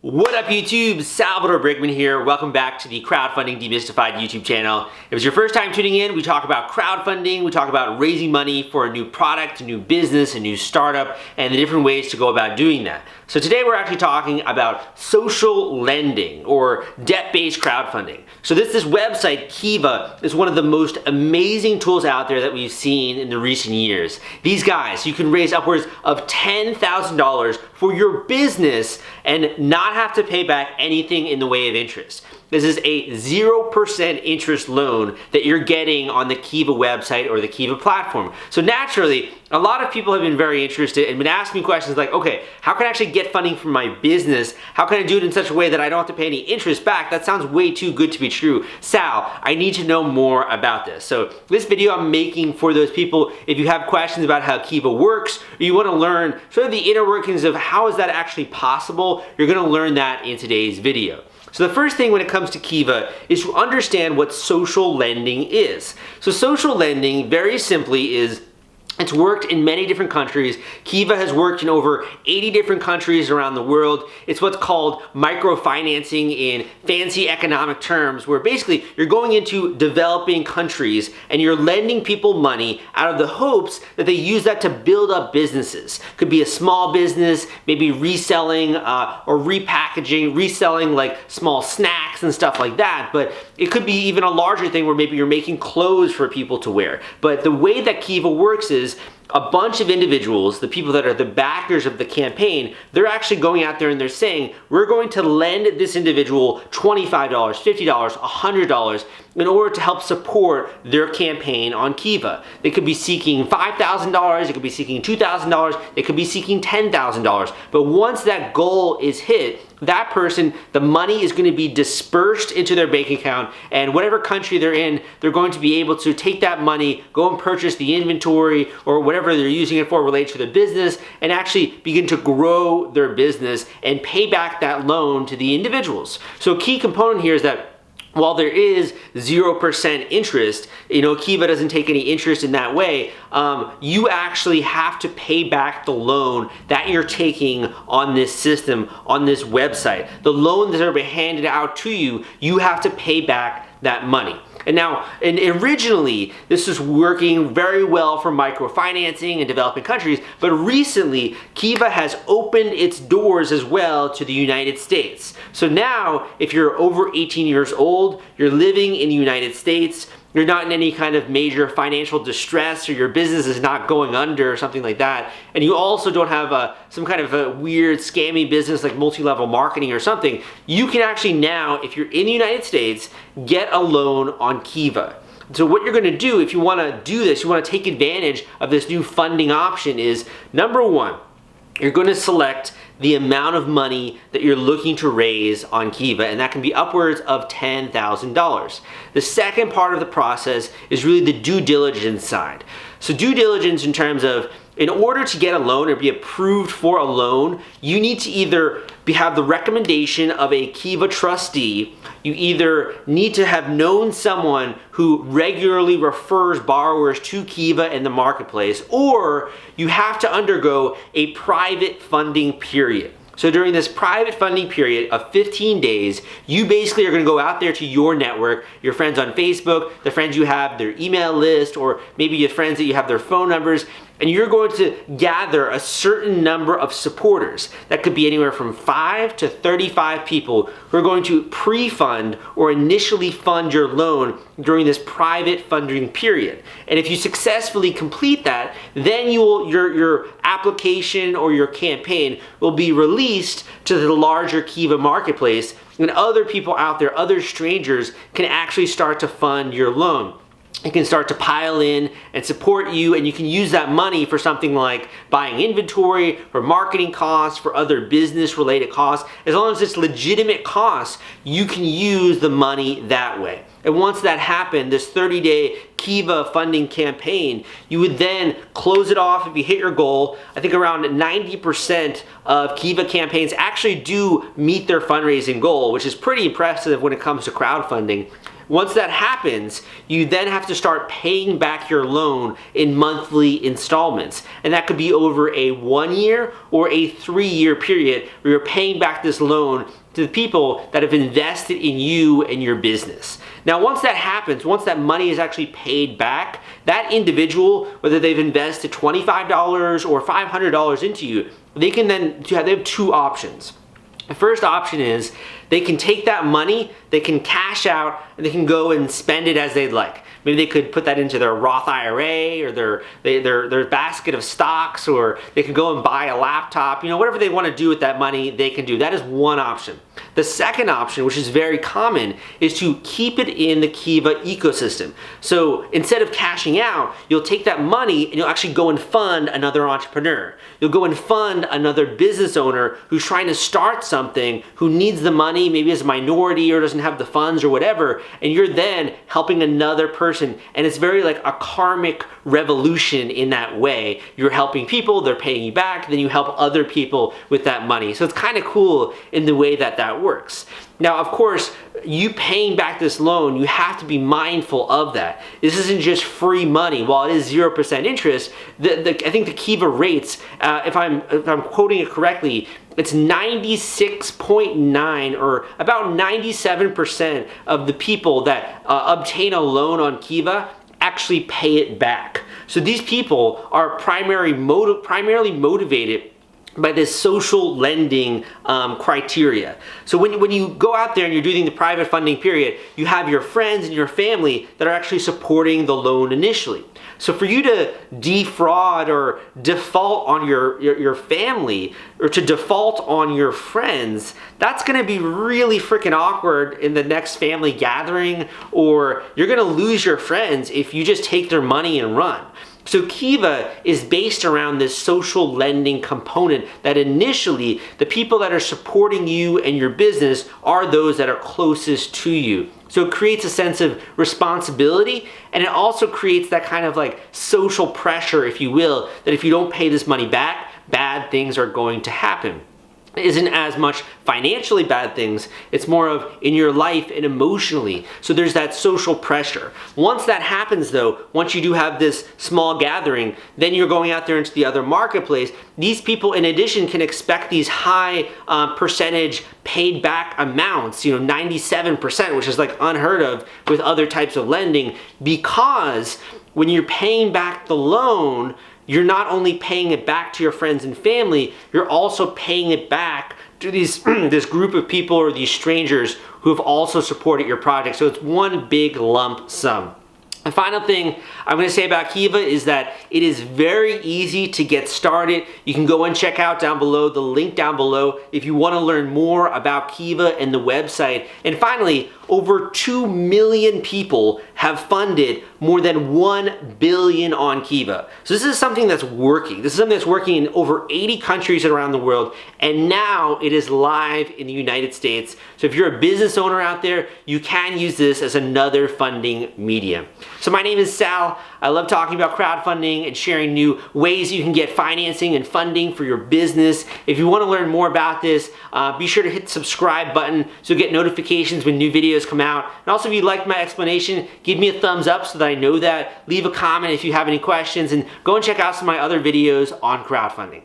What up YouTube? Salvador Brigman here. Welcome back to the Crowdfunding Demystified YouTube channel. If it's your first time tuning in, we talk about crowdfunding, we talk about raising money for a new product, a new business, a new startup, and the different ways to go about doing that. So today we're actually talking about social lending or debt-based crowdfunding. So this website, Kiva, is one of the most amazing tools out there that we've seen in the recent years. These guys, you can raise upwards of $10,000 for your business and not have to pay back anything in the way of interest. This is a 0% interest loan that you're getting on the Kiva website or the Kiva platform. So naturally, a lot of people have been very interested and been asking me questions like, okay, how can I actually get funding for my business? How can I do it in such a way that I don't have to pay any interest back? That sounds way too good to be true. Sal, I need to know more about this. So this video I'm making for those people, if you have questions about how Kiva works, or you want to learn sort of the inner workings of how is that actually possible, you're going to learn that in today's video. So the first thing when it comes to Kiva is to understand what social lending is. So social lending, very simply, it's worked in many different countries. Kiva has worked in over 80 different countries around the world. It's what's called microfinancing in fancy economic terms, where basically you're going into developing countries and you're lending people money out of the hopes that they use that to build up businesses. Could be a small business, maybe reselling or repackaging, reselling like small snacks and stuff like that. But it could be even a larger thing where maybe you're making clothes for people to wear. But the way that Kiva works is a bunch of individuals, the people that are the backers of the campaign, they're actually going out there and they're saying, we're going to lend this individual $25, $50, $100 in order to help support their campaign on Kiva. They could be seeking $5,000, they could be seeking $2,000, they could be seeking $10,000. But once that goal is hit, that person, the money is going to be dispersed into their bank account, and whatever country they're in, they're going to be able to take that money, go and purchase the inventory or whatever they're using it for related to their business, and actually begin to grow their business and pay back that loan to the individuals. So a key component here is that while there is 0% interest, Kiva doesn't take any interest in that way, you actually have to pay back the loan that you're taking on this system, on this website. The loan that's ever handed out to you, you have to pay back that money. And originally, this was working very well for microfinancing in developing countries, but recently, Kiva has opened its doors as well to the United States. So now, if you're over 18 years old, you're living in the United States, you're not in any kind of major financial distress, or your business is not going under or something like that, and you also don't have some kind of a weird scammy business like multi-level marketing or something, you can actually now, if you're in the United States, get a loan on Kiva. So what you're going to do if you want to do this, you want to take advantage of this new funding option is, number one, you're going to select the amount of money that you're looking to raise on Kiva, and that can be upwards of $10,000. The second part of the process is really the due diligence side. So due diligence in terms of, in order to get a loan or be approved for a loan, you need to either have the recommendation of a Kiva trustee, you either need to have known someone who regularly refers borrowers to Kiva in the marketplace, or you have to undergo a private funding period. So during this private funding period of 15 days, you basically are going to go out there to your network, your friends on Facebook, the friends you have, their email list, or maybe your friends that you have their phone numbers, and you're going to gather a certain number of supporters. That could be anywhere from 5 to 35 people who are going to pre-fund or initially fund your loan during this private funding period. And if you successfully complete that, then your application or your campaign will be released to the larger Kiva marketplace, and other people out there, other strangers, can actually start to fund your loan. It can start to pile in and support you, and you can use that money for something like buying inventory, for marketing costs, for other business related costs. As long as it's legitimate costs, you can use the money that way. And once that happened, this 30-day Kiva funding campaign, you would then close it off if you hit your goal. I think around 90% of Kiva campaigns actually do meet their fundraising goal, which is pretty impressive when it comes to crowdfunding. Once that happens, you then have to start paying back your loan in monthly installments. And that could be over a 1 year or a 3-year period where you're paying back this loan to the people that have invested in you and your business. Now, once that happens, once that money is actually paid back, that individual, whether they've invested $25 or $500 into you, they have 2 options. The first option is they can take that money, they can cash out, and they can go and spend it as they'd like. Maybe they could put that into their Roth IRA or their basket of stocks, or they could go and buy a laptop. Whatever they want to do with that money, they can do. That is one option. The second option, which is very common, is to keep it in the Kiva ecosystem. So instead of cashing out, you'll take that money and you'll actually go and fund another entrepreneur. You'll go and fund another business owner who's trying to start something, who needs the money, maybe as a minority or doesn't have the funds or whatever, and you're then helping another person. And it's very like a karmic revolution in that way. You're helping people, they're paying you back, then you help other people with that money. So it's kind of cool in the way that works. Now, of course, you paying back this loan, you have to be mindful of that. This isn't just free money. While it is 0% interest, I think the Kiva rates, if I'm quoting it correctly, it's 96.9 or about 97% of the people that obtain a loan on Kiva actually pay it back. So these people are primarily motivated by this social lending criteria. So when you go out there and you're doing the private funding period, you have your friends and your family that are actually supporting the loan initially. So for you to defraud or default on your family, or to default on your friends, that's gonna be really freaking awkward in the next family gathering, or you're gonna lose your friends if you just take their money and run. So Kiva is based around this social lending component that initially the people that are supporting you and your business are those that are closest to you. So it creates a sense of responsibility, and it also creates that kind of like social pressure, if you will, that if you don't pay this money back, bad things are going to happen. It isn't as much financially bad things, it's more of in your life and emotionally. So there's that social pressure. Once that happens though, once you do have this small gathering, then you're going out there into the other marketplace. These people in addition can expect these high percentage paid back amounts, 97%, which is like unheard of with other types of lending, because when you're paying back the loan, you're not only paying it back to your friends and family, you're also paying it back to this group of people or these strangers who have also supported your project. So it's one big lump sum. The final thing I'm going to say about Kiva is that it is very easy to get started. You can go and check out down below, the link down below, if you want to learn more about Kiva and the website. And finally, over 2 million people have funded more than 1 billion on Kiva. So this is something that's working. This is something that's working in over 80 countries around the world, and now it is live in the United States. So if you're a business owner out there, you can use this as another funding medium. So my name is Sal. I love talking about crowdfunding and sharing new ways you can get financing and funding for your business. If you want to learn more about this, be sure to hit the subscribe button so you get notifications when new videos come out. And also, if you liked my explanation, give me a thumbs up so that I know that. Leave a comment if you have any questions, and go and check out some of my other videos on crowdfunding.